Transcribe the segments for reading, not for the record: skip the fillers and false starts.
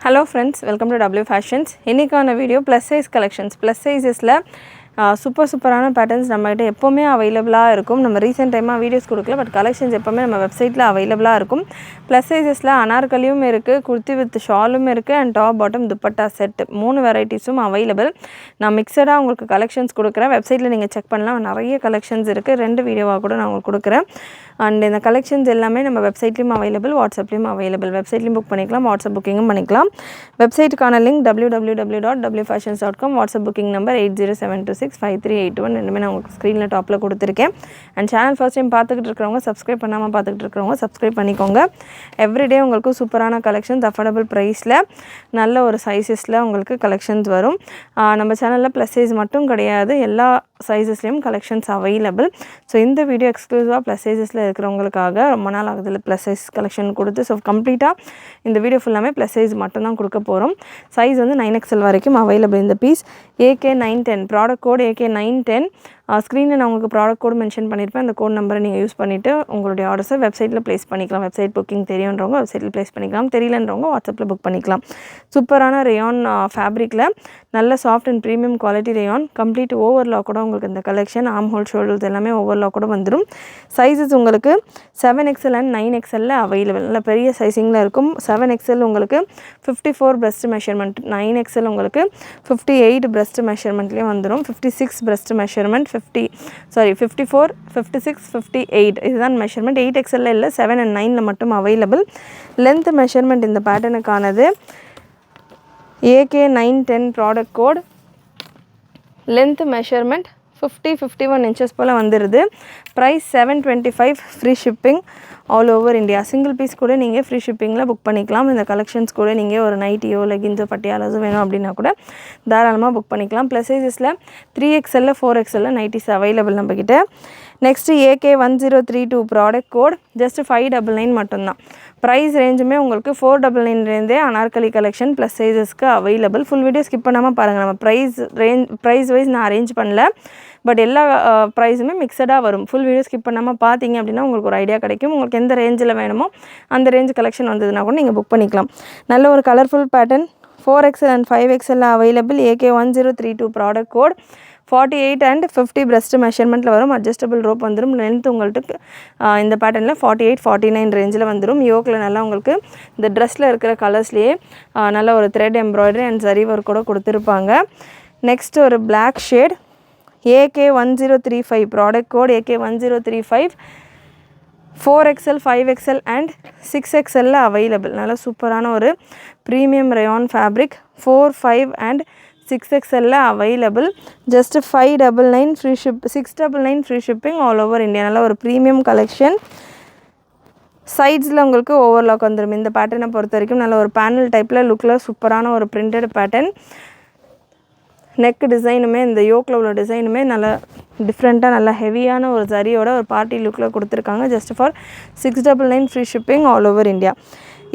Hello friends, welcome to W Fashions. இன்னைக்கான video plus size collections. Plus sizesல சூப்பரான patterns நம்மகிட்ட எப்பவுமே அவைலபிளாக இருக்கும். நம்ம ரீசெண்ட் டைமாக வீடியோஸ் கொடுக்கல, பட் கலெக்ஷன்ஸ் எப்பவுமே நம்ம வெப்சைட்டில் அவைலபிளாக இருக்கும். ப்ளஸ் சைஸஸில் அனார்கலியும் இருக்குது, குர்த்தி வித் ஷாலும் இருக்குது, and top bottom dupatta set 3 வெரைட்டிஸும் அவைலபிள். நான் மிக்சடாக உங்களுக்கு கலெக்ஷன்ஸ் கொடுக்குறேன். வெப்சைட்டில் நீங்கள் செக் பண்ணலாம், நிறைய கலெக்ஷன்ஸ் இருக்குது. 2 வீடியோவாக கூட நான் உங்களுக்கு கொடுக்குறேன். அண்ட் இந்த கலெக்ஷன்ஸ் எல்லாமே நம்ம வெப்சைட்லேயும் அவைலபிள், வாட்ஸ்அப்லேயும் அவைலபிள். வெப்சைட்லேயும் புக் பண்ணிக்கலாம், வாட்ஸ்அப் புக்கிங்கும் பண்ணிக்கலாம். வெப்சைட்டுக்கான link www.wfashions.com, WhatsApp booking number 8072653821 ரெண்டுமே நான் உங்களுக்கு ஸ்க்ரீனில் டாப்பில் கொடுத்துருக்கேன். அண்ட் சேனல் ஃபர்ஸ்ட் டைம் பார்த்துக்கிட்டு இருக்கிறவங்க, சப்ஸ்கிரைப் பண்ணாமல் பார்த்துக்கிட்டு இருக்கிறவங்க சப்ஸ்கிரைப் பண்ணிக்கோங்க. எவ்ரிடே உங்களுக்கு சூப்பரான கலெக்ஷன்ஸ் அஃபோர்டபுள் ப்ரைஸில் நல்ல ஒரு சைஸஸில் உங்களுக்கு கலெக்ஷன்ஸ் வரும். நம்ம சேனலில் ப்ளஸ் சைஸ் மட்டும் கிடையாது, எல்லா சைஸஸ்லேயும் கலெக்ஷன்ஸ் அவைலபிள். ஸோ இந்த வீடியோ எக்ஸ்க்ளூசிவாக ப்ளஸ் சைஸஸில் இருக்கிறவங்களுக்காக ரொம்ப நாள் ஆகுதில் ப்ளஸ் சைஸ் கலெக்ஷன் கொடுத்து, ஸோ கம்ப்ளீட்டாக இந்த வீடியோ ஃபுல்லாமே ப்ளஸ் சைஸ் மட்டும் தான் கொடுக்க போகிறோம். சைஸ் வந்து 9XL வரைக்கும் அவைலபிள். இந்த piece AK910 product code AK910. ஸ்க்ரீனில் நான் உங்களுக்கு ப்ராடக்ட் கோட் மென்ஷன் பண்ணியிருப்பேன். அந்த கோட் நம்பரை நீங்கள் யூஸ் பண்ணிவிட்டு உங்களுடைய ஆர்டர்ஸை வெப்சைட்டில் ப்ளேஸ் பண்ணிக்கலாம். வெப்சைட் புக்கிங் தெரியுன்றவங்க வெப்சைட்டில் ப்ளேஸ் பண்ணிக்கலாம், தெரியலன்றவங்க வாட்ஸ்அப்பில் புக் பண்ணிக்கலாம். சூப்பரான ரேயான் ஃபேப்ரிக்கில் நல்ல soft and premium quality rayon. Complete overlock கூட உங்களுக்கு இந்த கலெக்ஷன், ஆர்ம் ஹோல் ஷோல்டர்ஸ் எல்லாமே ஓவர்லாக் கூட வந்துடும். சைஸஸ் உங்களுக்கு 7XL அண்ட் 9XL அவைலபிள். நல்ல பெரிய சைஸிங்கில் இருக்கும். 7XL உங்களுக்கு 54 breast மெஷர்மெண்ட், 9XL உங்களுக்கு 58 breast மெஷர்மெண்ட்லேயே வந்துடும். 56 breast மெஷர்மெண்ட், 54, 56, 58 இதுதான் மெஷர்மெண்ட். 8XL இல்லை, 7 and 9 மட்டும் அவைலபிள். லென்த் மெஷர்மெண்ட் இந்த பேட்டர்னுக்கானது AK910 product code. Length measurement 50-51 inches போல் வந்துடுது. Price 725, free shipping all over India. Single piece கூட நீங்கள் ஃப்ரீ ஷிப்பிங்கில் புக் பண்ணிக்கலாம். இந்த கலெக்ஷன்ஸ் கூட நீங்கள் ஒரு நைட்டியோ லெகின்ஸோ பட்டியாலாஸோ வேணும் அப்படின்னா கூட தாராளமாக புக் பண்ணிக்கலாம். ப்ளஸ் சைஸஸில் 3XL 4XL நைட்டிஸ் அவைலபிள் நம்மக்கிட்ட. Next AK1032 product code. Just 599 மட்டும்தான். ப்ரைஸ் ரேஞ்சுமே உங்களுக்கு 499 அனார்கலி கலெக்ஷன் ப்ளஸ் சைஸஸ்க்கு அவைலபிள். ஃபுல் வீடியோ ஸ்கிப் பண்ணாமல் பாருங்கள். நம்ம ப்ரைஸ் வைஸ் நான் அரேஞ்ச் பண்ணல, பட் எல்லா ப்ரைஸுமே மிக்சடாக வரும். ஃபுல் வீடியோ ஸ்கிப் பண்ணாமல் பார்த்தீங்க அப்படின்னா உங்களுக்கு ஒரு ஐடியா கிடைக்கும். உங்களுக்கு எந்த ரேஞ்சில் வேணுமோ அந்த ரேஞ்ச் கலெக்ஷன் வந்ததுன்னா கூட நீங்கள் புக் பண்ணிக்கலாம். நல்ல ஒரு colourful pattern 4XL and 5XL available. AK1032 product code. 48 and 50 breast மெஷர்மெண்ட்டில் வரும். அட்ஜஸ்டபிள் ரோப் வந்துடும். லென்த் உங்களுக்கு இந்த பேட்டர்னில் 48-49 ரேஞ்சில் வந்துடும். யோக்கில் நல்லா உங்களுக்கு இந்த ட்ரெஸ்ஸில் இருக்கிற கலர்ஸ்லேயே நல்ல ஒரு thread embroidery and zari work கூட கொடுத்துருப்பாங்க. நெக்ஸ்ட் ஒரு black shade AK1035 product code. AK1035 4XL, 5XL and 6XL available. நல்ல சூப்பரான ஒரு premium rayon fabric. 4, 5 and 6XL available. Just 599 free ship, 699 free shipping all over India. நல்ல ஒரு ப்ரீமியம் கலெக்ஷன். சைட்ஸில் உங்களுக்கு overlock வந்துடும். இந்த பேட்டர்னை பொறுத்த வரைக்கும் நல்ல ஒரு பேனல் டைப்பில் லுக்கில் சூப்பரான ஒரு பிரிண்டட் பேட்டர்ன். நெக் டிசைனுமே இந்த யோக்கில் உள்ள டிசைனுமே நல்ல டிஃப்ரெண்ட்டாக நல்ல ஹெவியான ஒரு சரியோட ஒரு பார்ட்டி லுக்கில் கொடுத்துருக்காங்க. Just for 699 free shipping all over India.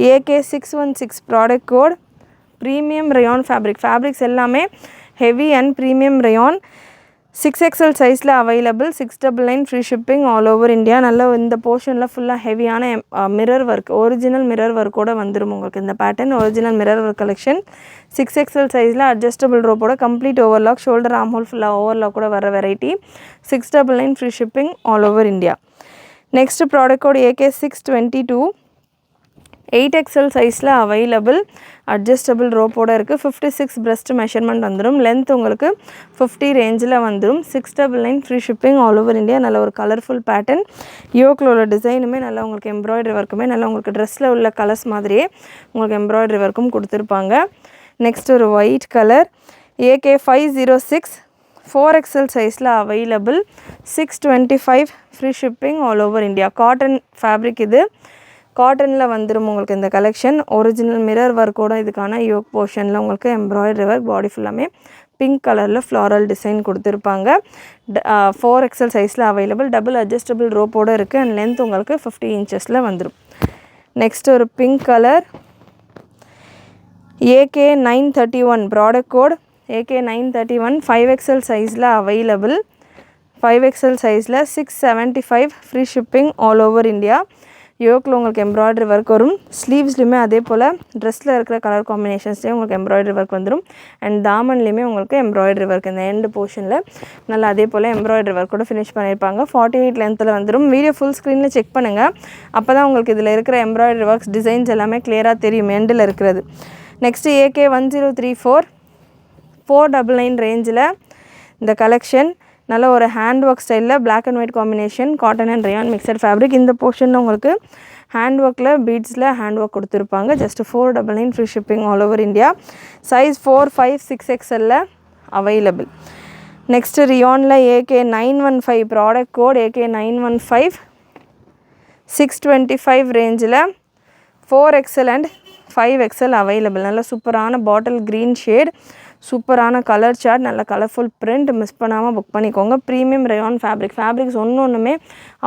AK616 product code. Premium rayon fabrics எல்லாமே heavy and premium rayon. 6XL சைஸில் available. 699 free shipping all over India. நல்ல இந்த போர்ஷனில் ஃபுல்லாக ஹெவியான மிரர் ஒர்க், ஒரிஜினல் மிரர் ஒர்க்கோடு வந்துடும் உங்களுக்கு இந்த pattern. Original mirror work collection. 6XL சைஸில் அட்ஜஸ்டபிள் ரோப்போட complete overlock, shoulder arm hole ஃபுல்லாக ஓவர்லாக் கூட வர variety. 699 free shipping all over India. Next product code AK622 8XL சைஸில் அவைலபிள். அட்ஜஸ்டபிள் ரோப்போடு இருக்குது. 56 breast மெஷர்மெண்ட் வந்துடும். லென்த் உங்களுக்கு 50 ரேஞ்சில் வந்துடும். 699 free shipping all over India. நல்ல ஒரு கலர்ஃபுல் பேட்டர்ன். யோக்கில் உள்ள டிசைனுமே நல்லா உங்களுக்கு எம்ப்ராய்டரி ஒர்க்குமே நல்லா உங்களுக்கு ட்ரெஸ்ஸில் உள்ள கலர்ஸ் மாதிரியே உங்களுக்கு எம்ப்ராய்டரி ஒர்க்கும் கொடுத்துருப்பாங்க. நெக்ஸ்ட் ஒரு ஒயிட் கலர் AK506 4XL சைஸில் available. 625 free shipping all over India. Cotton fabric இது. காட்டனில் வந்துடும் உங்களுக்கு இந்த கலெக்ஷன். ஒரிஜினல் மிரர் ஒர்க்கோட இதுக்கான யோக் போர்ஷனில் உங்களுக்கு எம்ப்ராய்டரி ஒர்க், பாடி ஃபுல்லாமே பிங்க் கலரில் ஃப்ளாரல் டிசைன் கொடுத்துருப்பாங்க. 4XL சைஸில் அவைலபிள். டபுள் அட்ஜஸ்டபிள் ரோப்போடு இருக்குது. அண்ட் லென்த் உங்களுக்கு 50 இன்ச்சஸில் வந்துடும். நெக்ஸ்ட் ஒரு pink colour AK931 product code. AK931 5XL சைஸில் அவைலபிள். 5XL சைஸில் 675 free shipping all over India. யோக்கில் உங்களுக்கு எம்ப்ராய்டரி ஒர்க் வரும். ஸ்லீவ்ஸ்லையுமே அதே போல் ட்ரெஸ்ஸில் இருக்கிற கலர் காம்பினேஷன்ஸ்லேயும் உங்களுக்கு எம்ப்ராய்டரி ஒர்க் வந்துடும். அண்ட் தாமன்லேயுமே உங்களுக்கு எம்ப்ராய்டரி ஒர்க் இந்த எண்டு போர்ஷனில் நல்லா அதே போல் எம்ப்ராய்டரி ஒர்க் கூட ஃபினிஷ் பண்ணியிருப்பாங்க. 48 லென்த்தில் வந்துடும். வீடியோ ஃபுல் ஸ்க்ரீனில் செக் பண்ணுங்கள். அப்போ தான் உங்களுக்கு இதில் இருக்கிற எம்ப்ராய்டரி ஒர்க்ஸ் டிசைன்ஸ் எல்லாமே கிளியராக தெரியும் எண்டில் இருக்கிறது. நெக்ஸ்ட்டு AK 1034 499 ரேஞ்சில் இந்த கலெக்ஷன் நல்ல ஒரு ஹேண்ட் ஒர்க் ஸ்டைலில் black and white combination cotton and rayon mixed fabric. இந்த போர்ஷனில் உங்களுக்கு ஹேண்ட் ஒர்க்கில் பீட்ஸில் ஹேண்ட் ஒர்க் கொடுத்துருப்பாங்க. Just 499 free shipping all over India. Size 4, 5, 6XL available. Next ரியானில் AK 915 ப்ராடக்ட் கோட் AK 915 625 ரேஞ்சில் 4XL அண்ட் 5XL அவைலபிள். நல்ல சூப்பரான பாட்டில் க்ரீன் ஷேட், சூப்பரான கலர் சார்ட், நல்ல கலர்ஃபுல் பிரிண்ட். மிஸ் பண்ணாமல் புக் பண்ணிக்கோங்க. ப்ரீமியம் ரயான் ஃபேப்ரிக்ஸ் ஒன்றுமே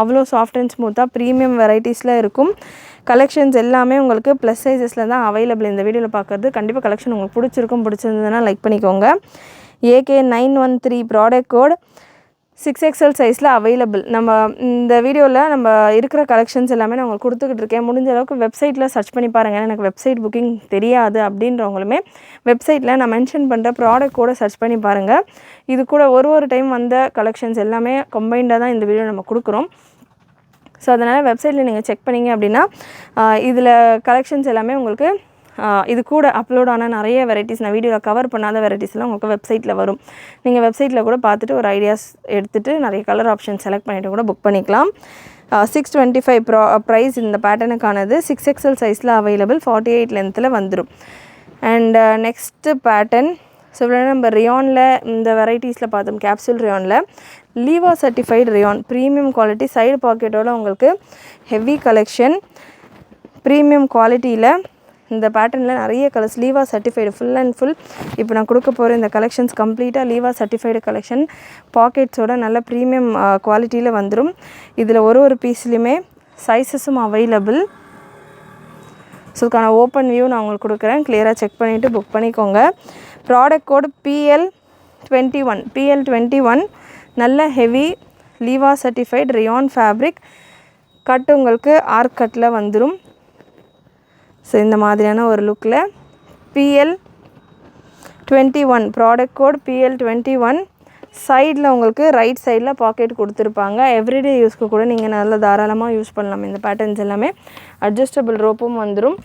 அவ்வளோ சாஃப்ட் அண்ட் ஸ்மூத்தாக ப்ரீமியம் வெரைட்டிஸில் இருக்கும். கலெக்ஷன்ஸ் எல்லாமே உங்களுக்கு ப்ளஸ் சைஸஸில் தான் அவைலபிள். இந்த வீடியோவில் பார்க்குறது கண்டிப்பாக கலெக்ஷன் உங்களுக்கு பிடிச்சிருந்ததுன்னா லைக் பண்ணிக்கோங்க. AK 913 ப்ராடக்ட் கோட் 6XL சைஸில் அவைலபிள். நம்ம இந்த வீடியோவில் நம்ம இருக்கிற கலெக்ஷன்ஸ் எல்லாமே நான் உங்களுக்கு கொடுத்துக்கிட்டு இருக்கேன். முடிஞ்ச அளவுக்கு வெப்சைட்டில் சர்ச் பண்ணி பாருங்கள். எனக்கு வெப்சைட் புக்கிங் தெரியாது அப்படின்றவங்களுமே வெப்சைட்டில் நான் மென்ஷன் பண்ணுற ப்ராடக்ட் கூட சர்ச் பண்ணி பாருங்கள். இது கூட ஒரு டைம் வந்த கலெக்ஷன்ஸ் எல்லாமே கம்பைண்டாக தான் இந்த வீடியோ நம்ம கொடுக்குறோம். ஸோ அதனால் வெப்சைட்டில் நீங்கள் செக் பண்ணிங்க அப்படின்னா இதில் கலெக்ஷன்ஸ் எல்லாமே உங்களுக்கு இது கூட அப்லோட் ஆன நிறைய வெரைட்டிஸ் நான் வீடியோவில் கவர் பண்ணாத வெரைட்டிஸ்லாம் உங்களுக்கு வெப்சைட்டில் வரும். நீங்கள் வெப்சைட்டில் கூட பார்த்துட்டு ஒரு ஐடியாஸ் எடுத்துகிட்டு நிறைய கலர் ஆப்ஷன் செலக்ட் பண்ணிவிட்டு கூட புக் பண்ணிக்கலாம். 625 ப்ரைஸ் இந்த பேட்டர்னுக்கானது. 6XL சைஸில் அவைலபிள். 48 லென்த்தில் வந்துடும். அண்ட் நெக்ஸ்ட்டு பேட்டர்ன் ஸோ இவ்வளோ நம்ம ரியானில் இந்த வெரைட்டிஸில் பார்த்தோம். கேப்சூல் ரியானில் Liva certified rayon premium quality side பாக்கெட்டோட உங்களுக்கு ஹெவி கலெக்ஷன் ப்ரீமியம் குவாலிட்டியில் இந்த பேட்டர்னில் நிறைய கலர்ஸ் லீவா சர்டிஃபைடு ஃபுல் அண்ட் ஃபுல். இப்போ நான் கொடுக்க போகிற இந்த கலெக்ஷன்ஸ் கம்ப்ளீட்டாக லீவா சர்டிஃபைடு கலெக்ஷன் பாக்கெட்ஸோட நல்ல ப்ரீமியம் குவாலிட்டியில் வந்துடும். இதில் ஒரு பீஸ்லையுமே சைஸஸும் அவைலபிள். ஸோ இதுக்கான ஓப்பன் வியூ நான் உங்களுக்கு கொடுக்குறேன். கிளியராக செக் பண்ணிவிட்டு புக் பண்ணிக்கோங்க. ப்ராடக்ட் கோட் PL21 நல்ல ஹெவி லீவா சர்டிஃபைடு ரியான் ஃபேப்ரிக் கட் உங்களுக்கு ஆர்க் கட்டில் வந்துடும். ஸோ இந்த மாதிரியான ஒரு லுக்கில் PL21 ப்ராடக்ட் கோட் PL21. சைடில் உங்களுக்கு ரைட் சைடில் பாக்கெட் கொடுத்துருப்பாங்க. எவ்ரிடே யூஸ்க்கு கூட நீங்கள் நல்லா தாராளமாக யூஸ் பண்ணலாம். இந்த பேட்டர்ன்ஸ் எல்லாமே அட்ஜஸ்டபிள் ரோப்பும் வந்துடும்.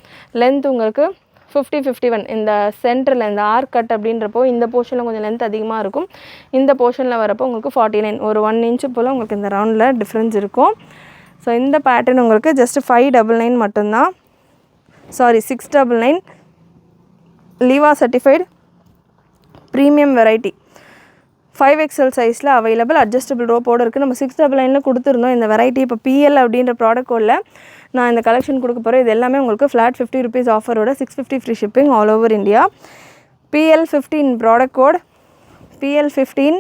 லென்த் உங்களுக்கு 50-51 இந்த சென்டரில் இந்த ஆர்க் கட் அப்படின்றப்போ இந்த போர்ஷனில் கொஞ்சம் லென்த் அதிகமாக இருக்கும். இந்த போர்ஷனில் வரப்போ உங்களுக்கு 49 ஒரு 1 இன்ச்சு போல் உங்களுக்கு இந்த ரவுண்டில் டிஃப்ரென்ஸ் இருக்கும். ஸோ இந்த பேட்டர்ன் உங்களுக்கு ஜஸ்ட் 599 மட்டும்தான். 699 லீவா சர்டிஃபைடு ப்ரீமியம் வெரைட்டி 5XL சைஸில் அவைலபிள். அட்ஜஸ்டபிள் ரோப்போடு இருக்குது. நம்ம 699 கொடுத்துருந்தோம் இந்த வெரைட்டி. இப்போ PL அப்படின்ற ப்ராடக்ட் கோடில் நான் இந்த கலெக்ஷன் கொடுக்க போகிறேன். இது எல்லாமே உங்களுக்கு ஃப்ளாட் 50 rupees ஆஃபரோட 650 free shipping all over India. PL15 product code PL15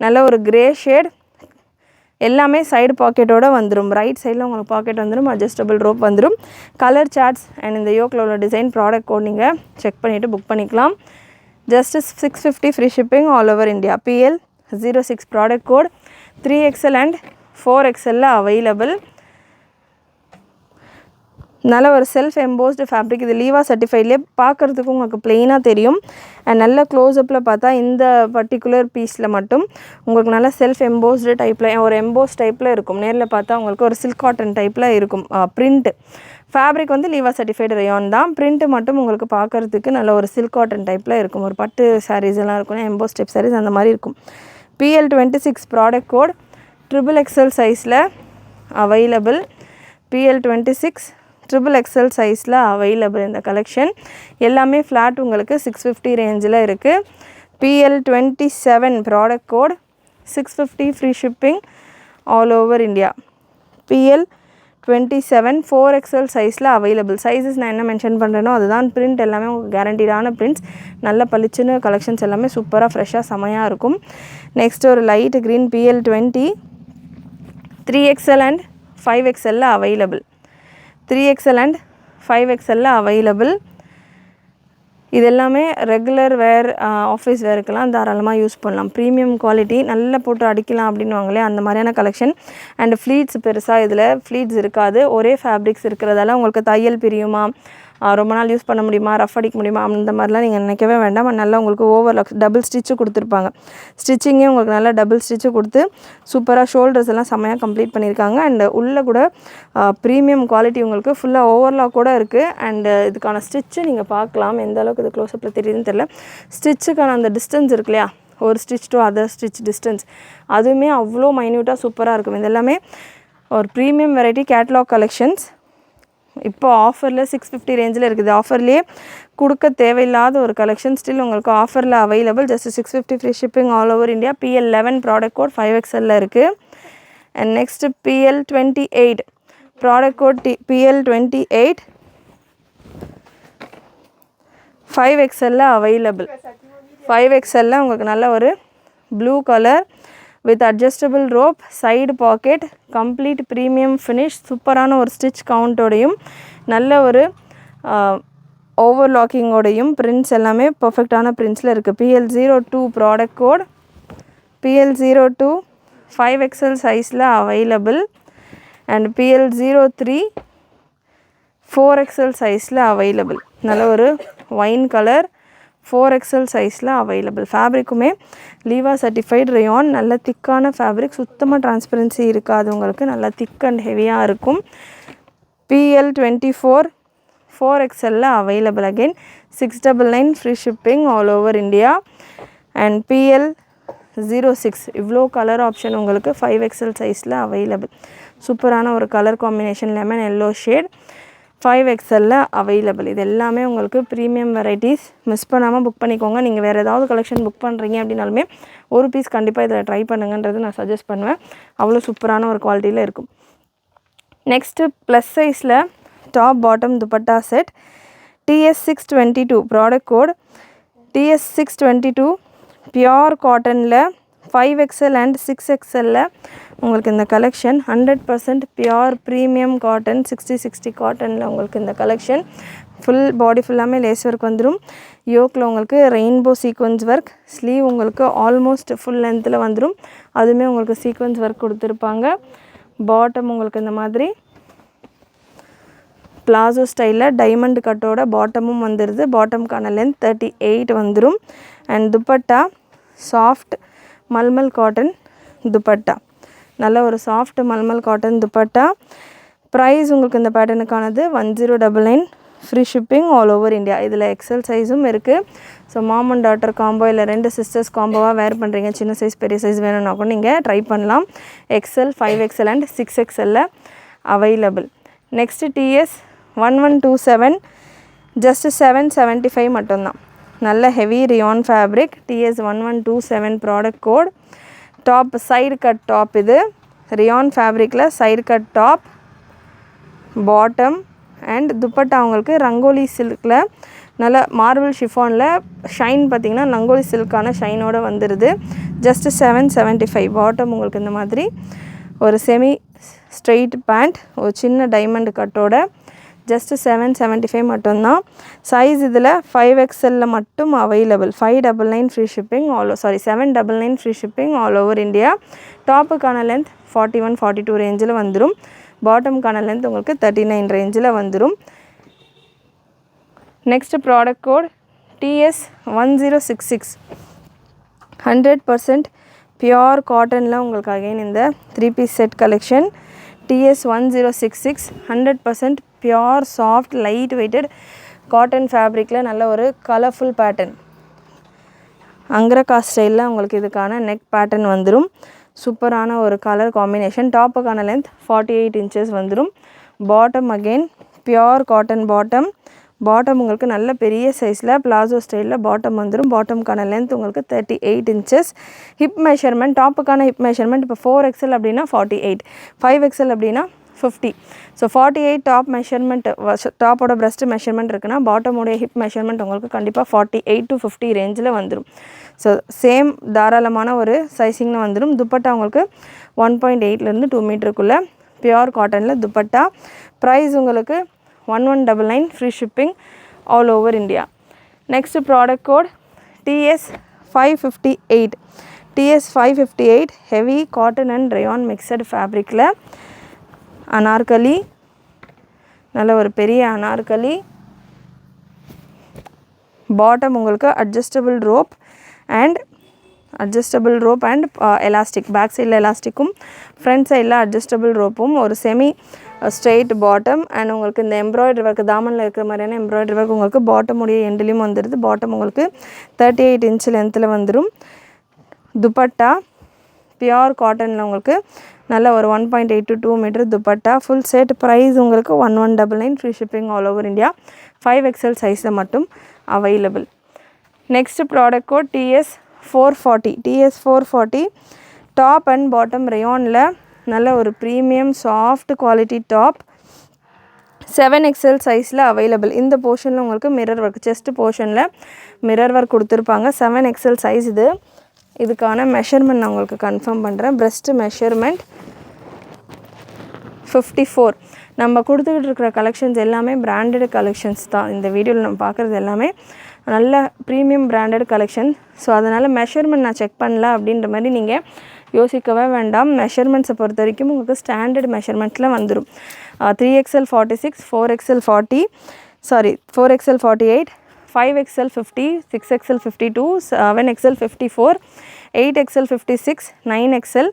நல்ல ஒரு கிரே ஷேட் எல்லாமே சைடு பாக்கெட்டோடு வந்துடும். ரைட் சைடில் உங்களுக்கு பாக்கெட் வந்துடும். அட்ஜஸ்டபிள் ரோப் வந்துடும். கலர் சார்ட்ஸ் அண்ட் இந்த யோக்கில் உள்ள டிசைன் ப்ராடக்ட் கோட் நீங்கள் செக் பண்ணிவிட்டு புக் பண்ணிக்கலாம். Just 650 free shipping all over India. PL06 product code 3XL and 4XL available. நல்ல ஒரு செல்ஃப் எம்போஸ்டு ஃபேப்ரிக். இது லீவா சர்டிஃபைட்லேயே பார்க்குறதுக்கு உங்களுக்கு ப்ளெயினாக தெரியும். அண்ட் நல்ல க்ளோஸ்அப்பில் பார்த்தா இந்த பர்டிகுலர் பீஸில் மட்டும் உங்களுக்கு நல்ல செல்ஃப் எம்போஸ்டு டைப்பில் ஒரு எம்போஸ் டைப்பில் இருக்கும். நேரில் பார்த்தா உங்களுக்கு ஒரு சில்க் காட்டன் டைப்பில் இருக்கும். பிரிண்ட்டு ஃபேப்ரிக் வந்து லீவா சர்டிஃபைடு ரயான் தான். பிரிண்ட்டு மட்டும் உங்களுக்கு பார்க்குறதுக்கு நல்ல ஒரு சில்க் காட்டன் டைப்பில் இருக்கும். ஒரு பட்டு சாரீஸ் எல்லாம் இருக்கும், எம்போஸ் டைப் சாரீஸ் அந்த மாதிரி இருக்கும். PL26 ப்ராடக்ட் கோட் XXL சைஸில் அவைலபிள். PL26 XXL சைஸில் அவைலபிள். இந்த கலெக்ஷன் எல்லாமே ஃப்ளாட் உங்களுக்கு 650 ரேஞ்சில் இருக்குது. PL27 product code 650 free shipping all over India. PL27 4XL சைஸில் அவைலபிள். சைஸஸ் நான் என்ன மென்ஷன் பண்ணுறேனோ அதுதான். பிரிண்ட் எல்லாமே உங்களுக்கு கேரண்டீடான பிரிண்ட்ஸ். நல்ல பளிச்சுன்னு கலெக்ஷன்ஸ் எல்லாமே சூப்பராக ஃப்ரெஷ்ஷாக செமையாக இருக்கும். நெக்ஸ்ட் ஒரு light green PL20 3XL and 5XL available. 3XL and 5XL available. இது எல்லாமே ரெகுலர் வேர் ஆஃபீஸ் வேருக்கெல்லாம் தாராளமாக யூஸ் பண்ணலாம். ப்ரீமியம் குவாலிட்டி நல்லா போட்டு அடிக்கலாம் அப்படின்வாங்களே அந்த மாதிரியான கலெக்ஷன். அண்ட் ஃப்ளீட்ஸ் பெருசாக இதில் ஃப்ளீட்ஸ் இருக்காது. ஒரே ஃபேப்ரிக்ஸ் இருக்கிறதால உங்களுக்கு தையல் பிரியுமா, ரொம்ப நாள் யூஸ் பண்ண முடியுமா, ரஃப் அடிக்க முடியுமா அந்த மாதிரிலாம் நீங்கள் நினைக்கவே வேண்டாம். நல்லா உங்களுக்கு ஓவர்லாக் டபுள் ஸ்டிச்சு கொடுத்துருப்பாங்க. ஸ்டிச்சிங்கே உங்களுக்கு நல்லா டபுள் ஸ்டிச்சு கொடுத்து சூப்பராக ஷோல்டர்ஸ் எல்லாம் செம்மையாக கம்ப்ளீட் பண்ணியிருக்காங்க. அண்ட் உள்ளே கூட ப்ரீமியம் குவாலிட்டி உங்களுக்கு ஃபுல்லாக ஓவர்லாக் கூட இருக்குது. அண்டு இதுக்கான ஸ்டிச்சு நீங்கள் பார்க்கலாம். எந்த அளவுக்கு இது க்ளோஸ்அப்பில் தெரியுதுன்னு தெரியல. ஸ்டிச்சுக்கான அந்த டிஸ்டன்ஸ் இருக்கு இல்லையா, ஒரு stitch to other stitch distance, அதுவுமே அவ்வளோ மைன்யூட்டாக சூப்பராக இருக்கும். இது எல்லாமே ஒரு ப்ரீமியம் வெரைட்டி கேட்லாக் கலெக்ஷன்ஸ். இப்போ ஆஃபரில் 650 ரேஞ்சில் இருக்குது. ஆஃபர்லேயே கொடுக்க தேவையில்லாத ஒரு கலெக்ஷன் ஸ்டில் உங்களுக்கு ஆஃபரில் available. Just 650 free shipping all over India. PL11 product code 5XL இருக்குது. And next PL28 product code PL28 5XL available. 5XL உங்களுக்கு நல்ல ஒரு blue colour with adjustable rope, side pocket, complete premium finish, சூப்பரான ஒரு stitch கவுண்டோடையும் நல்ல ஒரு ஓவர்லாக்கிங்கோடையும் prints எல்லாமே பர்ஃபெக்டான பிரிண்ட்ஸில் இருக்குது. PL02 product code PL02 5XL சைஸில் அவைலபிள். அண்ட் PL03 4XL சைஸில் அவைலபிள். நல்ல ஒரு ஒயின் கலர் 4XL சைஸில் அவைலபிள். ஃபேப்ரிக்குமே லீவா சர்டிஃபைட் ரேயான், நல்ல திக்கான ஃபேப்ரிக், சுத்தமாக டிரான்ஸ்பரன்சி இருக்காது உங்களுக்கு, நல்லா திக் அண்ட் ஹெவியாக இருக்கும். PL24 4XL available. Again 699 free shipping all over India. And PL06 இவ்வளோ கலர் ஆப்ஷன் உங்களுக்கு 5XL சைஸில் அவைலபிள். சூப்பரான ஒரு colour combination, lemon yellow shade, 5XL available. இது எல்லாமே உங்களுக்கு ப்ரீமியம் வெரைட்டிஸ். மிஸ் பண்ணாமல் புக் பண்ணிக்கோங்க. நீங்கள் வேறு ஏதாவது கலெக்ஷன் புக் பண்ணுறீங்க அப்படின்னாலுமே ஒரு பீஸ் கண்டிப்பாக இதில் ட்ரை பண்ணுங்கன்றது நான் சஜஸ்ட் பண்ணுவேன். அவ்வளோ சூப்பரான ஒரு குவாலிட்டியில் இருக்கும். நெக்ஸ்ட்டு ப்ளஸ் சைஸில் top bottom dupatta set TS622 product code TS622 pure காட்டனில் 5XL அண்ட் 6XL உங்களுக்கு இந்த கலெக்ஷன் 100% பியோர் ப்ரீமியம் காட்டன் 60 காட்டனில் உங்களுக்கு இந்த கலெக்ஷன் ஃபுல் பாடி ஃபுல்லாமே லேஸ் ஒர்க் வந்துடும். யோக்கில் உங்களுக்கு ரெயின்போ சீக்வன்ஸ் ஒர்க், ஸ்லீவ் உங்களுக்கு ஆல்மோஸ்ட் ஃபுல் லென்த்தில் வந்துடும். அதுவுமே உங்களுக்கு சீக்வன்ஸ் ஒர்க் கொடுத்துருப்பாங்க. பாட்டம் உங்களுக்கு இந்த மாதிரி பிளாசோ ஸ்டைலில் டைமண்ட் கட்டோட பாட்டமும் வந்துடுது. பாட்டமுக்கான லென்த் 38 வந்துடும். And dupatta soft mulmul cotton dupatta, நல்ல ஒரு soft mulmul cotton dupatta. Price உங்களுக்கு இந்த பேட்டர்னுக்கானது 1099 free shipping all over India. இதில் எக்ஸல் சைஸும் இருக்குது. So mom and daughter combo இல்லை 2 சிஸ்டர்ஸ் காம்போவாக வேர் பண்ணுறீங்க, சின்ன சைஸ் பெரிய சைஸ் வேணும்னா கூட நீங்கள் ட்ரை பண்ணலாம். XL 5XL and 6XL available. Next TS1127 just 775 மட்டும்தான். நல்ல heavy rayon fabric. TS1127 product code. Top side cut top, இது ரியான் ஃபேப்ரிக்கில் side cut top, bottom and dupatta உங்களுக்கு ரங்கோலி சில்கில் நல்ல மார்பிள் ஷிஃபானில் ஷைன் பார்த்திங்கன்னா ரங்கோலி சில்கான ஷைனோடு வந்துடுது. ஜஸ்ட் 775. பாட்டம் உங்களுக்கு இந்த மாதிரி ஒரு செமி ஸ்ட்ரெயிட் பேண்ட், ஒரு சின்ன டைமண்ட் கட்டோட ஜஸ்ட் 775 மட்டும்தான். சைஸ் இதில் 5XL மட்டும் available. 599 free shipping 799 free shipping all over India. டாப்புக்கான லென்த் 41 42 ரேஞ்சில் வந்துடும். பாட்டமுக்கான லென்த் உங்களுக்கு 39 ரேஞ்சில் வந்துடும். Next product code TS1066 100% pure காட்டனில் உங்களுக்கு அகைன் இந்த 3 piece set collection. TS1066 100% pure soft light weighted cotton ஃபேப்ரிக்கில் நல்ல ஒரு கலர்ஃபுல் பேட்டர்ன், அங்கரக்கா ஸ்டைலில் உங்களுக்கு இதுக்கான நெக் பேட்டர்ன் வந்துடும். சூப்பரான ஒரு கலர் காம்பினேஷன். டாப்புக்கான லென்த் 48 இன்ச்சஸ் வந்துடும். Bottom again pure cotton bottom. Bottom உங்களுக்கு நல்ல பெரிய சைஸில் பிளாசோ ஸ்டைலில் பாட்டம் வந்துடும். பாட்டமுக்கான லென்த் உங்களுக்கு 38 இன்ச்சஸ். ஹிப் மெஷர்மெண்ட், டாப்புக்கான ஹிப் மெஷர்மெண்ட் இப்போ 4XL அப்படின்னா 48, 5XL அப்படின்னா 50. ஸோ 48 டாப் மெஷர்மெண்ட், டாப்போட பிரஸ்ட் மெஷர்மெண்ட் இருக்குன்னா பாட்டமோடைய ஹிப் மெஷர்மெண்ட் உங்களுக்கு கண்டிப்பாக 48 to 50 ரேஞ்சில் வந்துடும். ஸோ சேம் தாராளமான ஒரு சைஸிங்னு வந்துடும். துப்பட்டா உங்களுக்கு 1.8லேருந்து 2 மீட்டருக்குள்ளே பியோர் காட்டனில் துப்பட்டா. ப்ரைஸ் உங்களுக்கு 1199 free shipping all over India. Next product code TS558. TS558 heavy cotton and rayon mixed ஃபேப்ரிக்கில் அனார்கலி, நல்ல ஒரு பெரிய அனார்கலி. பாட்டம் உங்களுக்கு adjustable rope and elastic, back சைடில் எலாஸ்டிக்கும் ஃப்ரண்ட் சைடில் அட்ஜஸ்டபிள் ரோப்பும், ஒரு செமி ஸ்ட்ரெயிட் பாட்டம் அண்ட் உங்களுக்கு இந்த எம்ப்ராய்டரி ஒர்க் தாமனில் இருக்கிற மாதிரியான எம்ப்ராய்டரி ஒர்க் உங்களுக்கு பாட்டம் உடைய எண்ட்லேயும் வந்துடுது. பாட்டம் உங்களுக்கு 38 இன்ச் லென்த்தில் வந்துடும். துப்பட்டா பியோர் காட்டனில் உங்களுக்கு நல்ல ஒரு 1.8 to 2 metre dupatta. Full set price உங்களுக்கு 1199, free shipping all over India. 5XL சைஸில் மட்டும் available. Next product code TS440. TS440 top and bottom ரயானில் நல்ல ஒரு premium soft quality top. 7XL சைஸில் அவைலபிள். இந்த போர்ஷனில் உங்களுக்கு மிரர் ஒர்க், செஸ்ட் போர்ஷனில் மிரர் ஒர்க் கொடுத்துருப்பாங்க. 7XL சைஸ் இது. இதுக்கான மெஷர்மெண்ட் நான் உங்களுக்கு கன்ஃபார்ம் பண்ணுறேன். Breast measurement 54. நம்ம கொடுத்துக்கிட்டு இருக்கிற கலெக்ஷன்ஸ் எல்லாமே பிராண்டட் கலெக்ஷன்ஸ் தான். இந்த வீடியோவில் நம்ம பார்க்குறது எல்லாமே நல்ல ப்ரீமியம் பிராண்டட் கலெக்ஷன். ஸோ அதனால் மெஷர்மெண்ட் நான் செக் பண்ணல அப்படின்ற மாதிரி நீங்கள் யோசிக்கவே வேண்டாம். மெஷர்மெண்ட்ஸை பொறுத்த வரைக்கும் உங்களுக்கு ஸ்டாண்டர்ட் மெஷர்மெண்ட்டில் வந்துடும். 3XL 46, 4XL 40, 4XL 48, 5XL 50, 6XL 52, 7XL 54, 8XL 56, 9XL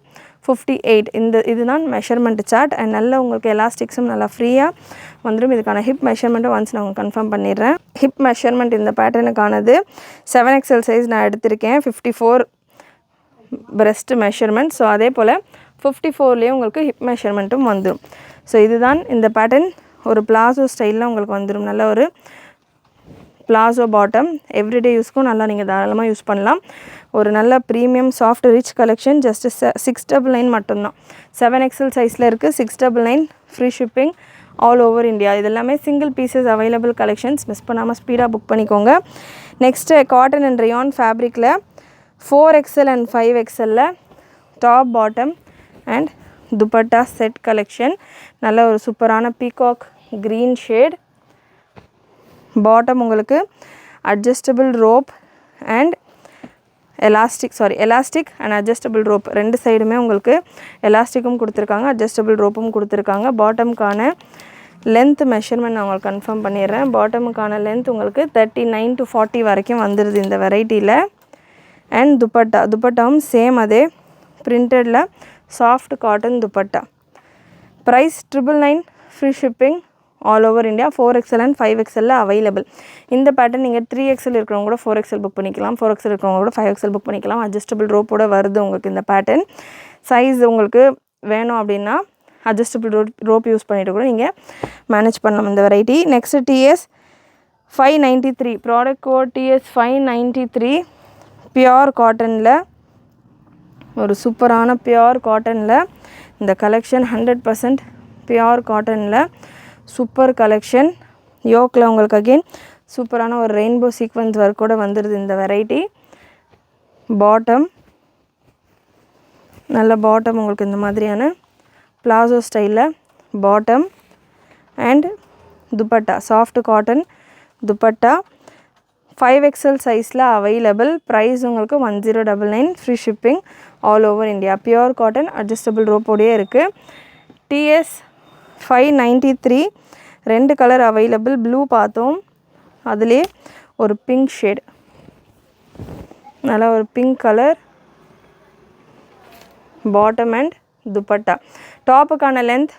58. இதுதான் மெஷர்மெண்ட் சார்ட். அண்ட் நல்ல உங்களுக்கு எலாஸ்டிக்ஸும் நல்லா ஃப்ரீயாக வந்துடும். இதுக்கான ஹிப் மெஷர்மெண்ட்டும் ஒன்ஸ் நான் உங்களுக்கு கன்ஃபார்ம் பண்ணிடுறேன். ஹிப் மெஷர்மெண்ட் இந்த பேட்டர்னுக்கானது 7XL சைஸ் நான் எடுத்திருக்கேன். 54 பிரஸ்ட் மெஷர்மெண்ட். ஸோ அதே போல் 54லேயே உங்களுக்கு ஹிப் மெஷர்மெண்ட்டும் வந்துடும். ஸோ இதுதான் இந்த பேட்டர்ன். ஒரு பிளாசோ ஸ்டைலில் உங்களுக்கு வந்துடும். நல்ல ஒரு பிளாசோ பாட்டம், எவ்ரிடே யூஸ்க்கும் நல்லா நீங்கள் தாராளமாக யூஸ் பண்ணலாம். ஒரு நல்ல premium soft rich collection. Just 699 மட்டும்தான். 7XL சைஸில் இருக்குது. 699, free shipping all over India. இது எல்லாமே single pieces available collections. Miss பண்ணாமல் ஸ்பீடாக புக் பண்ணிக்கோங்க. நெக்ஸ்ட்டு காட்டன் அண்ட் ரயான் ஃபேப்ரிக்கில் 4XL and 5XL top bottom and dupatta set collection. நல்ல ஒரு சூப்பரான பீகாக் க்ரீன் ஷேட். பாட்டம் உங்களுக்கு adjustable rope and elastic and adjustable rope ரெண்டு சைடுமே உங்களுக்கு எலாஸ்டிக்கும் கொடுத்துருக்காங்க, அட்ஜஸ்டபிள் ரோப்பும் கொடுத்துருக்காங்க. பாட்டமுக்கான லென்த் மெஷர்மெண்ட் நான் உங்களுக்கு கன்ஃபார்ம் பண்ணிடுறேன். பாட்டமுக்கான லென்த் உங்களுக்கு 39 to 40 வரைக்கும் வந்துடுது இந்த வெரைட்டியில். அண்ட் துப்பட்டாவும் சேம் அதே பிரிண்டடில் soft cotton dupatta. Price 999, free shipping all over India. 4XL and 5XL available. இந்த பேட்டர்ன் நீங்கள் 3XL இருக்கிறவங்க கூட 4XL புக் பண்ணிக்கலாம், 4XL இருக்கிறவங்க கூட 5XL புக் பண்ணிக்கலாம். அட்ஜஸ்டபிள் ரோப்போட வருது உங்களுக்கு இந்த பேட்டர்ன். சைஸ் உங்களுக்கு வேணும் அப்படின்னா அட்ஜஸ்டபிள் ரோப் யூஸ் பண்ணிவிட்டு கூட நீங்கள் மேனேஜ் பண்ணலாம் இந்த variety. Next TS593. Product code TS593. Pure காட்டனில் ஒரு சூப்பரான பியோர் காட்டனில் இந்த கலெக்ஷன் 100% பியோர் காட்டனில் சூப்பர் கலெக்ஷன். யோக்கில் உங்களுக்கு அகெயின் சூப்பரான ஒரு ரெயின்போ சீக்வன்ஸ் ஒர்க்கோடு வந்துடுது இந்த வெரைட்டி. பாட்டம் நல்ல பாட்டம் உங்களுக்கு இந்த மாதிரியான பிளாசோ ஸ்டைலில் bottom and dupatta soft cotton dupatta. 5XL சைஸில் அவைலபிள். ப்ரைஸ் உங்களுக்கு 1099, free shipping all over India. Pure cotton adjustable ரோப்போடையே இருக்குது. TS593 ரெண்டு கலர் அவைலபிள். ப்ளூ பார்த்தோம், அதிலே ஒரு பிங்க் ஷேட், நல்லா ஒரு pink colour bottom and dupatta. டாப்புக்கான லென்த்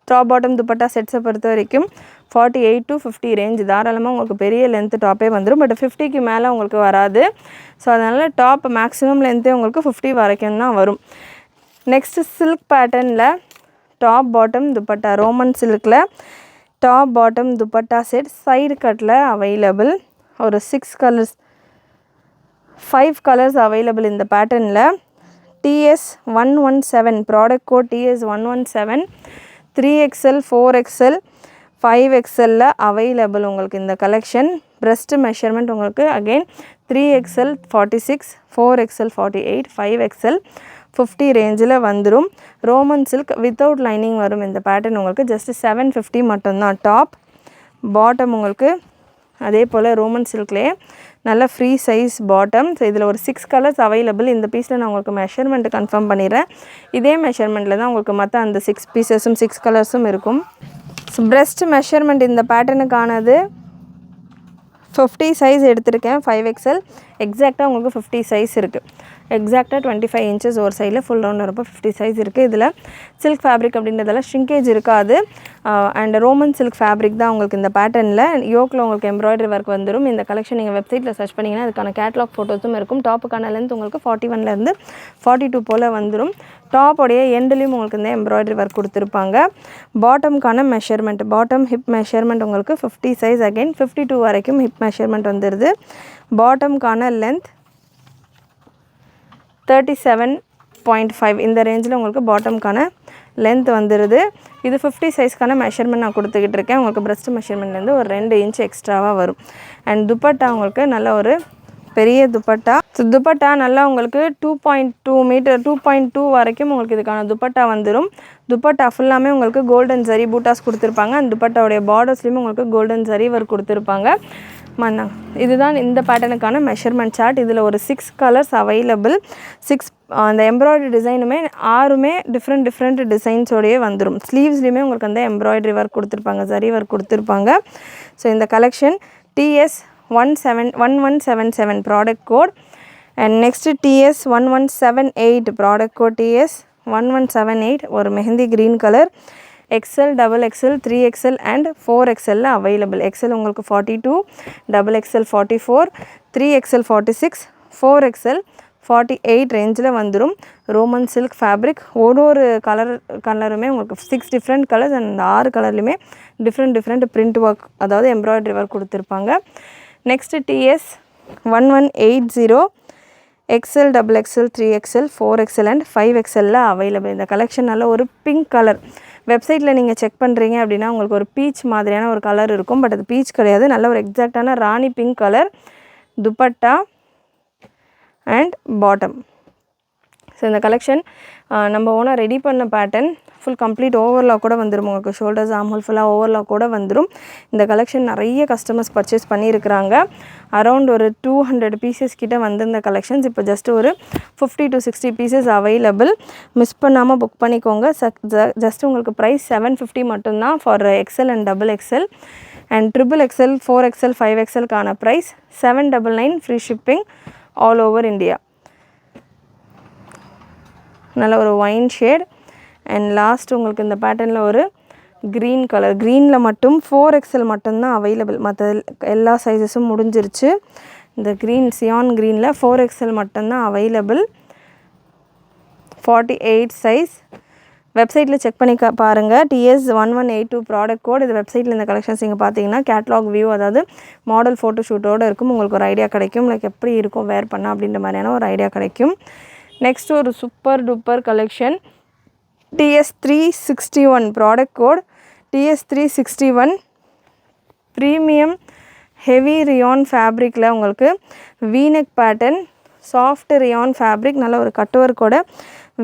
டாப் பாட்டம் துப்பட்டா செட்ஸை பொறுத்த வரைக்கும் 48 to 50 ரேஞ்ச். தாராளமாக உங்களுக்கு பெரிய லென்த்து டாப்பே வந்துடும். பட் 50க்கு மேலே உங்களுக்கு வராது. ஸோ அதனால் டாப் மேக்ஸிமம் லென்த்தே உங்களுக்கு 50 வரைக்கும் தான் வரும். நெக்ஸ்ட்டு சில்க் பேட்டர்னில் டாப் பாட்டம் துப்பட்டா, ரோமன் சில்கில் top bottom dupatta set side கட்டில் அவைலபிள். ஒரு 5 கலர்ஸ் அவைலபிள் இந்த பேட்டர்னில். TS117. Product code TS117. 3XL 4XL 5XL available உங்களுக்கு இந்த கலெக்ஷன். பிரஸ்ட் மெஷர்மெண்ட் உங்களுக்கு அகெயின் 3XL 46, 4XL 48, 5XL 50 ரேஞ்சில் வந்துடும். ரோமன் சில்க் வித்தவுட் லைனிங் வரும் இந்த பேட்டர்ன் உங்களுக்கு. ஜஸ்ட் 750 மட்டும்தான் டாப். பாட்டம் உங்களுக்கு அதே போல் ரோமன் சில்க்லேயே நல்ல ஃப்ரீ சைஸ் பாட்டம். ஸோ இதில் ஒரு 6 கலர்ஸ் அவைலபிள். இந்த பீஸில் நான் உங்களுக்கு மெஷர்மெண்ட் கன்ஃபார்ம் பண்ணிடுறேன். இதே மெஷர்மெண்ட்டில் தான் உங்களுக்கு மற்ற அந்த 6 பீசஸும் 6 கலர்ஸும் இருக்கும். ஸோ பிரெஸ்ட் மெஷர்மெண்ட் இந்த பேட்டர்னுக்கானது 50 சைஸ் எடுத்திருக்கேன். 5XL எக்ஸாக்டாக உங்களுக்கு 50 சைஸ் இருக்குது. எக்ஸாக்டாக 25 இன்ச்சஸ் ஒரு சைடில் ஃபுல் ரவுண்ட் வரப்போ 50 சைஸ் இருக்குது. இதில் சில்க் ஃபேப்ரிக் அப்படின்றதெல்லாம் ஷ்ரிங்கேஜ் இருக்காது. அண்ட் ரோமன் சில்க் ஃபேப்ரிக் தான் உங்களுக்கு இந்த பேட்டர்னில். யோக்கில் உங்களுக்கு எம்ப்ராய்டரி ஒர்க் வந்துடும். இந்த கலெக்ஷன் நீங்கள் வெப்சைட்டில் சர்ச் பண்ணிங்கன்னா அதுக்கான கேட்லாக் ஃபோட்டோஸும் இருக்கும். டாப்புக்கான லென்த் உங்களுக்கு 41லேருந்து 42 போல் வந்துடும். டாப்போடைய எண்ட்லேயும் உங்களுக்கு இந்த எம்ப்ராய்டரி ஒர்க் கொடுத்துருப்பாங்க. பாட்டம்க்கான மெஷர்மெண்ட், பாட்டம் ஹிப் மெஷர்மெண்ட் உங்களுக்கு 50 சைஸ், அகைன் 52 வரைக்கும் ஹிப் மெஷர்மெண்ட் வந்துடுது. பாட்டம்க்கான லென்த் 37.5 இந்த ரேஞ்சில் உங்களுக்கு பாட்டம்க்கான லென்த் வந்துடுது. இது 50 சைஸ்க்கான மெஷர்மெண்ட் நான் கொடுத்துக்கிட்டு இருக்கேன். உங்களுக்கு பிரஸ்ட் மெஷர்மெண்ட்லேருந்து ஒரு 2 இன்ச் எக்ஸ்ட்ராவாக வரும். அண்ட் துப்பட்டா உங்களுக்கு நல்ல ஒரு பெரிய துப்பட்டா. ஸோ துப்பட்டா நல்லா உங்களுக்கு 2.2 மீட்டர் 2.2 வரைக்கும் உங்களுக்கு இதுக்கான துப்பட்டா வந்துடும். துப்பட்டா ஃபுல்லாமே உங்களுக்கு கோல்டன் ஜரி பூட்டாஸ் கொடுத்துருப்பாங்க. அந்த துப்பட்டாவுடைய பார்டர்ஸ்லேயுமே உங்களுக்கு கோல்டன் ஜரி ஒர்க் கொடுத்துருப்பாங்க. இதுதான் இந்த பேட்டர்னுக்கான மெஷர்மெண்ட் சார்ட். இதில் ஒரு 6 கலர்ஸ் அவைலபிள். 6 அந்த எம்ப்ராய்டரி டிசைனுமே 6மே டிஃப்ரெண்ட் டிசைன்ஸோடையே வந்துடும். ஸ்லீவ்ஸ்லேயுமே உங்களுக்கு அந்த எம்ப்ராய்டரி ஒர்க் கொடுத்துருப்பாங்க, ஜரி ஒர்க் கொடுத்துருப்பாங்க. ஸோ இந்த collection TS1177 product code. And next TS1178 product code. TS1178 ஒரு mehndi green colour. XL, XXL, 3XL and 4XL available. XL உங்களுக்கு 42, XXL 44, 3XL 46, 4XL 48 ரேஞ்சில் வந்துடும். Roman silk fabric. ஒரு கலருமே உங்களுக்கு 6 டிஃப்ரெண்ட் கலர்ஸ் அண்ட் அந்த 6 கலர்லையுமே டிஃப்ரெண்ட் பிரிண்ட் ஒர்க், அதாவது embroidery work கொடுத்துருப்பாங்க. Next TS1180 XL, XXL, 3XL, 4XL and 5XL available. இந்த கலெக்ஷன் நல்ல ஒரு பிங்க் கலர். வெப்சைட்டில் நீங்கள் செக் பண்ணுறீங்க அப்படின்னா உங்களுக்கு ஒரு பீச் மாதிரியான ஒரு கலர் இருக்கும். பட் அது பீச் கிடையாது. நல்ல ஒரு எக்ஸாக்டான rani pink colour. Dupatta and bottom. So இந்த கலெக்ஷன் நம்ம ஓனாக ரெடி பண்ண பேட்டர்ன். ஃபுல் கம்ப்ளீட் ஓவர்லாக் கூட வந்துடும். உங்களுக்கு ஷோல்டர்ஸ் ஆம்ஹோல் ஃபுல்லாக ஓவர்லாக் கூட வந்துடும். இந்த கலெக்ஷன் நிறைய கஸ்டமர்ஸ் பர்ச்சேஸ் பண்ணியிருக்கிறாங்க. அரௌண்ட் ஒரு 200 பீசஸ் கிட்ட வந்திருந்த கலெக்ஷன்ஸ் இப்போ ஜஸ்ட் ஒரு 50 to 60 பீசஸ் அவைலபிள். மிஸ் பண்ணாமல் புக் பண்ணிக்கோங்க. ஜஸ்ட் உங்களுக்கு ப்ரைஸ் 750 மட்டும்தான் for XL and XXL. And XXL, 4XL, 5XLக்கான price 799 free shipping all over India. நல்ல ஒரு ஒயின் ஷேட். அண்ட் லாஸ்ட் உங்களுக்கு இந்த பேட்டர்னில் ஒரு க்ரீன் கலர். க்ரீனில் மட்டும் 4XL மட்டும்தான் அவைலபிள். மற்ற எல்லா சைஸஸும் முடிஞ்சிருச்சு. இந்த க்ரீன் சியான் க்ரீனில் 4XL மட்டும்தான் அவைலபிள். 48 சைஸ். வெப்சைட்டில் செக் பண்ணி பாருங்கள். TS1182 product code. இது வெப்சைட்டில் இந்த கலெக்ஷன்ஸ் நீங்கள் பார்த்தீங்கன்னா கேட்லாக் வியூ, அதாவது மாடல் ஃபோட்டோ ஷூட்டோடு இருக்கும். உங்களுக்கு ஒரு ஐடியா கிடைக்கும். லைக் எப்படி இருக்கும் வேர் பண்ணால் அப்படின்ற மாதிரியான ஒரு ஐடியா கிடைக்கும். நெக்ஸ்ட் ஒரு super duper collection. TS361 product code. TS361 premium heavy rayon ஃபேப்ரிக்கில் உங்களுக்கு V neck pattern, soft rayon fabric, நல்ல ஒரு கட்வொர்க்கோட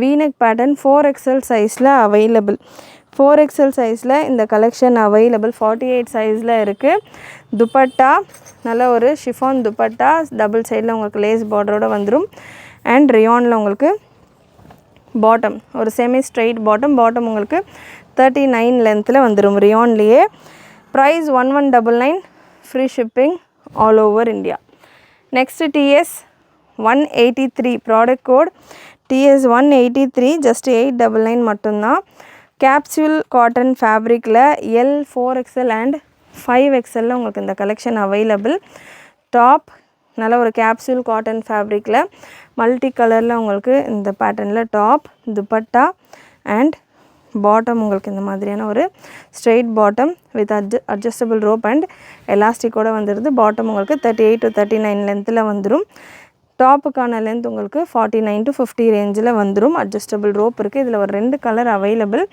வீனெக் பேட்டர்ன் 4XL சைஸில் அவைலபிள். 4XL சைஸில் இந்த கலெக்ஷன் அவைலபிள். 48 சைஸில் இருக்குது. துப்பட்டா நல்ல ஒரு ஷிஃபான் துப்பட்டா. டபுள் சைடில் உங்களுக்கு லேஸ் பார்டரோடு வந்துடும். அண்ட் ரியானில் உங்களுக்கு பாட்டம் ஒரு செமி ஸ்ட்ரைட் பாட்டம். பாட்டம் உங்களுக்கு 39 லென்த்தில் வந்துடும் ரியான்லேயே. Price 1199 free shipping all over India. Next TS183 product code. TS183 just 899 மட்டும்தான். கேப்சூல் காட்டன் ஃபேப்ரிக்கில் L, 4XL அண்ட் 5XL உங்களுக்கு இந்த கலெக்ஷன் அவைலபிள். டாப் நல்ல ஒரு கேப்சூல் காட்டன் ஃபேப்ரிக்கில் மல்டி கலரில் உங்களுக்கு இந்த பேட்டர்னில் டாப், துப்பட்டா அண்ட் பாட்டம் உங்களுக்கு இந்த மாதிரியான ஒரு straight bottom with adjustable rope and எலாஸ்டிக்கோடு வந்துடுது. பாட்டம் உங்களுக்கு 38 to 39 லென்த்தில் வந்துடும். டாப்புக்கான லென்த் உங்களுக்கு 49 to 50 ரேஞ்சில் வந்துடும். அட்ஜஸ்டபிள் ரோப் இருக்குது. இதில் ஒரு 2 colour available.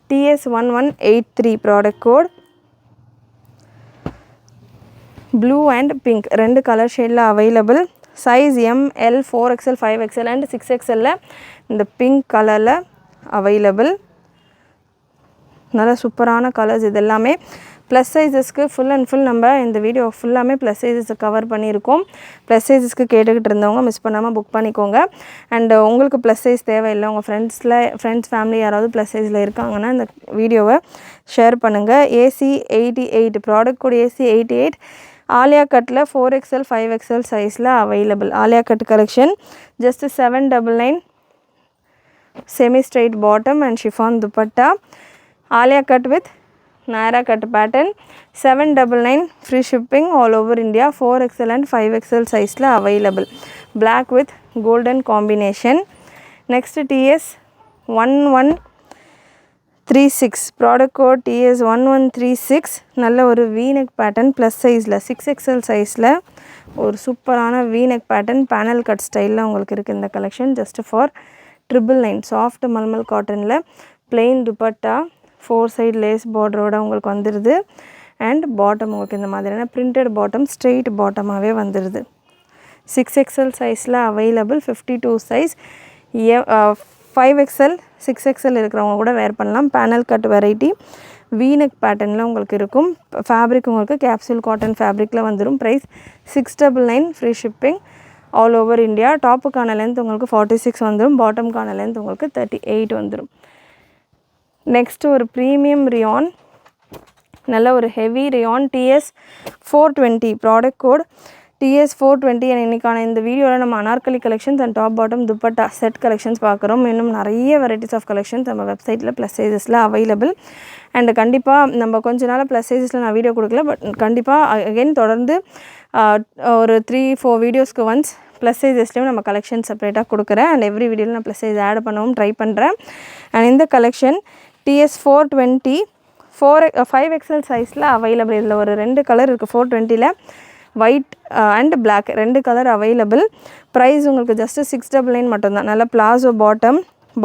TS1183 product code. Blue and pink 2 colour ஷேடில் available. Size M, L, 4XL, 5XL and 6XL இந்த பிங்க் கலரில் அவைலபிள். நல்ல சூப்பரான கலர்ஸ். இது எல்லாமே ப்ளஸ் சைஸஸ்க்கு ஃபுல் அண்ட் ஃபுல் நம்ம இந்த வீடியோ ஃபுல்லாமே ப்ளஸ் சைஸஸை கவர் பண்ணியிருக்கோம். ப்ளஸ் சைஸஸ்க்கு கேட்டுக்கிட்டு இருந்தவங்க மிஸ் பண்ணாமல் புக் பண்ணிக்கோங்க. அண்ட் உங்களுக்கு ப்ளஸ் சைஸ் தேவையில்லை, உங்கள் ஃப்ரெண்ட்ஸ் ஃபேமிலி யாராவது ப்ளஸ் சைஸில் இருக்காங்கன்னா இந்த வீடியோவை ஷேர் பண்ணுங்கள். AC88 product code AC88 Alia கட்டில் 4XL 5XL சைஸில் available. Alia cut collection just 799 semi straight bottom and chiffon dupatta. Alia cut with Naira cut pattern 799 free shipping all over India. 4XL and 5XL சைஸில் available. Black with golden combination. Next TS1136 product code TS1136 நல்ல ஒரு V-neck pattern plus சைஸில் 6XL சைஸில் ஒரு சூப்பரான V-neck pattern panel cut ஸ்டைலில் உங்களுக்கு இருக்குது இந்த collection. Just for 999 soft mulmul காட்டனில் பிளெயின் துப்பட்டா 4 சைடு லேஸ் பார்டரோட உங்களுக்கு வந்துடுது. அண்ட் பாட்டம் உங்களுக்கு இந்த மாதிரியான பிரிண்டட் பாட்டம் ஸ்ட்ரெயிட் பாட்டமாகவே வந்துடுது. 6XL சைஸில் அவைலபிள். 52 சைஸ் 5XL 6XL இருக்கிறவங்க கூட வேர் பண்ணலாம். பேனல் கட் வெரைட்டி வீநெக் பேட்டர்னில் உங்களுக்கு இருக்கும். ஃபேப்ரிக் உங்களுக்கு கேப்சூல் காட்டன் ஃபேப்ரிக்கில் வந்துடும். Price 699 free shipping all over India. டாப்புக்கான லென்த் உங்களுக்கு 46 வந்துடும். பாட்டமுக்கான லென்த் உங்களுக்கு 38 வந்துடும். நெக்ஸ்ட் ஒரு ப்ரீமியம் ரியான், நல்ல ஒரு heavy rayon TS420 product code TS420. And இன்றைக்கான இந்த வீடியோவில் நம்ம anarkali collections and top bottom dupatta set collections பார்க்குறோம். இன்னும் நிறைய வெரைட்டிஸ் ஆஃப் கலெக்ஷன்ஸ் நம்ம வெப்சைட்டில் ப்ளஸ் சைஸஸில் அவைலபிள். அண்ட் கண்டிப்பாக நம்ம கொஞ்ச நாள் ப்ளஸ் சைஸஸில் நான் வீடியோ கொடுக்கல, பட் கண்டிப்பாக அகெயின் தொடர்ந்து ஒரு 3-4 வீடியோஸ்க்கு ஒன்ஸ் ப்ளஸ் சைஸஸ்லேயும் நம்ம கலெக்ஷன் செப்பரேட்டாக கொடுக்குறேன். அண்ட் எவ்ரி வீடியோவில் நான் ப்ளஸ் சைஸ் ஆட் பண்ணவும் ட்ரை பண்ணுறேன். அண்ட் இந்த கலெக்ஷன் TS420 5XL சைஸில் அவைலபிள். இதில் ஒரு 2 கலர் இருக்குது. 420ல் white and black 2 colour available. Price உங்களுக்கு ஜஸ்ட்டு 699 மட்டும்தான். நல்ல பிளாசோ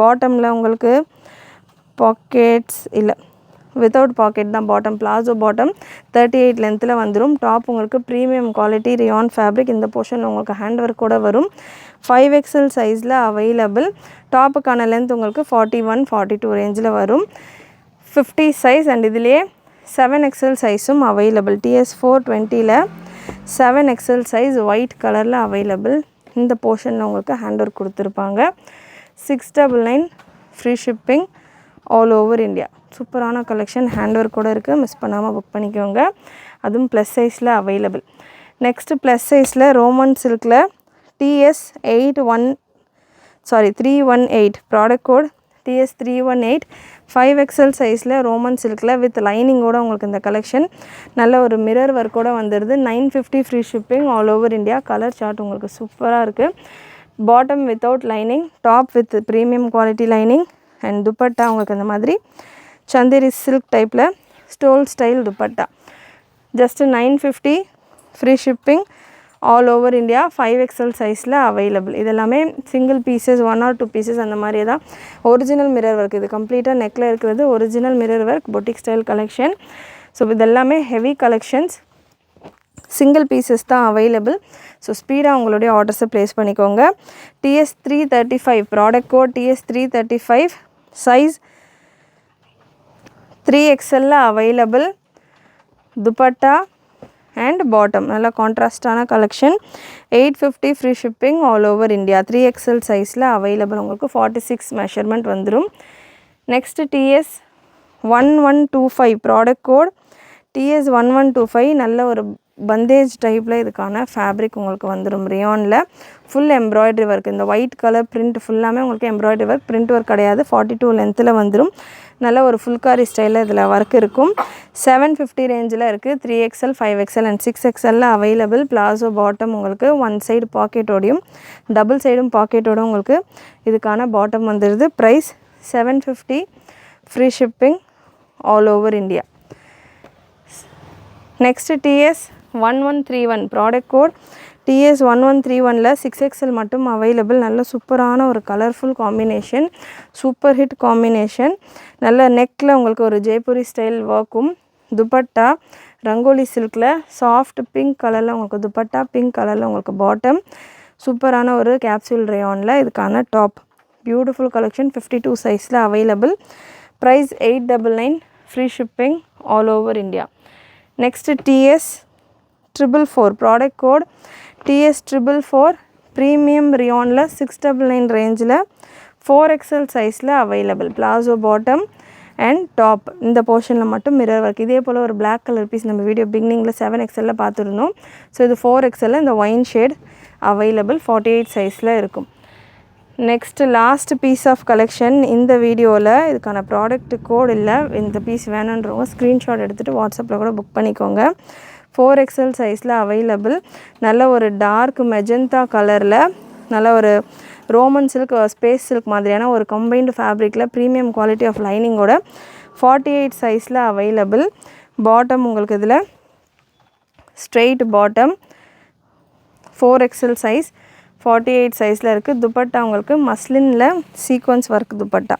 பாட்டமில் உங்களுக்கு பாக்கெட்ஸ் இல்லை, வித்தவுட் பாக்கெட் தான் பாட்டம். பிளாசோ பாட்டம் 38 லென்த்தில் வந்துடும். டாப் உங்களுக்கு ப்ரீமியம் குவாலிட்டி ரியான் ஃபேப்ரிக். இந்த போர்ஷனில் உங்களுக்கு ஹேண்ட் ஒர்க் கூட வரும். 5XL சைஸில் அவைலபிள். டாப்புக்கான லென்த் உங்களுக்கு 41-42 ரேஞ்சில் வரும். 50 சைஸ் அண்ட் இதிலே 7XL சைஸும் அவைலபிள். TS420ல் 7XL சைஸ் ஒயிட் கலரில் அவைலபிள். இந்த போர்ஷனில் உங்களுக்கு ஹேண்ட் ஒர்க் கொடுத்துருப்பாங்க. 699 free shipping all over India. சூப்பரான கலெக்ஷன், ஹேண்ட் ஒர்க் கூட இருக்குது. மிஸ் பண்ணாமல் புக் பண்ணிக்கோங்க. அதுவும் ப்ளஸ் சைஸில் அவைலபிள். நெக்ஸ்ட்டு ப்ளஸ் சைஸில் ரோமன் சில்கில் TS318 product code TS318 5XL சைஸில் ரோமன் சில்கில் வித் லைனிங்கோடு உங்களுக்கு இந்த கலெக்ஷன். நல்ல ஒரு மிரர் ஒர்க்கோடு வந்துடுது. 950 free shipping all over India. Colour chart உங்களுக்கு சூப்பராக இருக்குது. Bottom without lining, top with premium quality lining and dupatta உங்களுக்கு இந்த மாதிரி சந்தேரி சில்க் டைப்பில் stole style dupatta. Just 950 free shipping all over India. 5XL சைஸில் அவைலபிள். இதெல்லாமே சிங்கிள் பீசஸ் 1 or 2 பீசஸ் அந்த மாதிரி தான். Original mirror work. இது கம்ப்ளீட்டாக நெக்கில் இருக்கிறது original mirror work boutique style collection. So இதெல்லாமே ஹெவி கலெக்ஷன்ஸ், சிங்கிள் பீசஸ் தான் அவைலபிள். ஸோ ஸ்பீடாக உங்களுடைய ஆர்டர்ஸை ப்ளேஸ் பண்ணிக்கோங்க. TS335 product code TS335 size 3XL available. Dupatta and bottom நல்ல கான்ட்ராஸ்டான collection. 850 free shipping all over India. 3XL சைஸில் அவைலபிள். உங்களுக்கு 46 மெஷர்மெண்ட் வந்துடும். Next TS1125 product code TS1125 நல்ல ஒரு பந்தேஜ் டைப்பில் இதுக்கான ஃபேப்ரிக் உங்களுக்கு வந்துடும். ரியானில் ஃபுல் எம்ப்ராய்டரி ஒர்க். இந்த ஒயிட் கலர் பிரிண்ட் ஃபுல்லாமே உங்களுக்கு எம்ப்ராய்டரி ஒர்க், பிரிண்ட் ஒர்க் கிடையாது. 42 லென்த்தில் வந்துடும். நல்ல ஒரு ஃபுல்காரி ஸ்டைலில் இதில் ஒர்க் இருக்கும். 750 ரேஞ்சில் இருக்குது. 3XL 5XL and 6XL available. Palazzo bottom உங்களுக்கு 1 சைடு பாக்கெட்டோடையும் டபுள் சைடும் பாக்கெட்டோடும் உங்களுக்கு இதுக்கான பாட்டம் வந்துடுது. Price 750 free shipping all over India. Next TS1131 product code TS1131ல் 6XL மட்டும் அவைலபிள். நல்ல சூப்பரான ஒரு colourful combination, super hit combination. நல்ல நெக்கில் உங்களுக்கு ஒரு ஜெய்ப்பூரி ஸ்டைல் ஒர்க்கும். துப்பட்டா ரங்கோலி சில்கில் சாஃப்ட் பிங்க் கலரில் உங்களுக்கு துப்பட்டா, பிங்க் கலரில் உங்களுக்கு பாட்டம். சூப்பரான ஒரு கேப்சூல் ரேயானில் இதுக்கான டாப். Beautiful collection. 52 சைஸில் available. Price 899 free shipping all over India. Next TS444 product code TS444 premium ரியானில் 699 ரேஞ்சில் 4XL சைஸில் available. Palazzo bottom and top இந்த போர்ஷனில் மட்டும் மிரர் ஒர்க். இதே போல் ஒரு Black கலர் பீஸ் நம்ம வீடியோ பிகினிங்கில் 7XL பார்த்துருந்தோம். ஸோ இது 4XL இந்த ஒயின் ஷேட் அவைலபிள் 48 சைஸில் இருக்கும். Next last piece of collection இந்த வீடியோவில். இதுக்கான ப்ராடக்ட் கோட் இல்லை, இந்த பீஸ் வேணுன்றவங்க ஸ்க்ரீன்ஷாட் எடுத்துகிட்டு வாட்ஸ்அப்பில் கூட புக் பண்ணிக்கோங்க. 4XL சைஸில் அவைலபிள். நல்ல ஒரு டார்க் மெஜந்தா கலரில் நல்ல ஒரு ரோமன் சில்க் ஸ்பேஸ் சில்க் மாதிரியான ஒரு கம்பைன்டு ஃபேப்ரிக்கில் ப்ரீமியம் குவாலிட்டி ஆஃப் லைனிங்கோட 48 சைஸில் அவைலபிள். பாட்டம் உங்களுக்கு இதில் ஸ்ட்ரெயிட் பாட்டம் 4XL சைஸ் 48 சைஸில் இருக்குது. துப்பட்டா உங்களுக்கு மஸ்லினில் sequins work dupatta.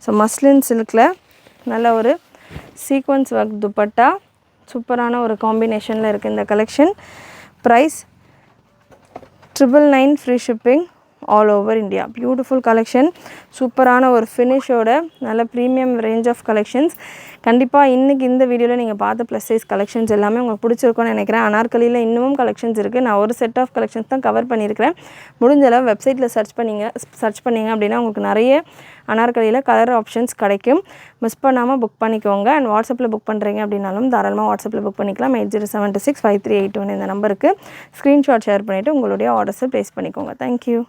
So muslin சில்கில் நல்ல ஒரு சீக்வன்ஸ் ஒர்க் துப்பட்டா சூப்பரான ஒரு காம்பினேஷனில் இருக்குது இந்த collection. Price 999 free shipping all over India. Beautiful collection, சூப்பரான ஒரு ஃபினிஷோட நல்ல ப்ரீமியம் ரேஞ்ச் ஆஃப் கலெக்ஷன்ஸ். கண்டிப்பாக இன்றைக்கி இந்த வீடியோவில் நீங்கள் பார்த்த ப்ளஸ் சைஸ் கலெக்ஷன்ஸ் எல்லாமே உங்களுக்கு பிடிச்சிருக்கும்னு நினைக்கிறேன். அனார்கலியில் இன்னமும் கலெக்ஷன்ஸ் இருக்குது. நான் ஒரு செட் ஆஃப் கலெக்ஷன்ஸ் தான் கவர் பண்ணியிருக்கிறேன். முடிஞ்ச அளவு வெப்சைட்டில் சர்ச் பண்ணிங்க அப்படின்னா உங்களுக்கு நிறைய அனார்கலியில் கலர் ஆப்ஷன்ஸ் கிடைக்கும். மிஸ் பண்ணாமல் புக் பண்ணிக்கோங்க. அண்ட் வாட்ஸ்அப்பில் புக் பண்ணுறீங்க அப்படின்னாலும் தாராளமாக வாட்ஸ்அப்பில் புக் பண்ணிக்கலாம். 80765381 இந்த நம்பருக்கு ஸ்க்ரீன்ஷாட் ஷேர் பண்ணிவிட்டு உங்களுடைய ஆர்டர்ஸை ப்ளேஸ் பண்ணிக்கோங்க. தேங்க்யூ.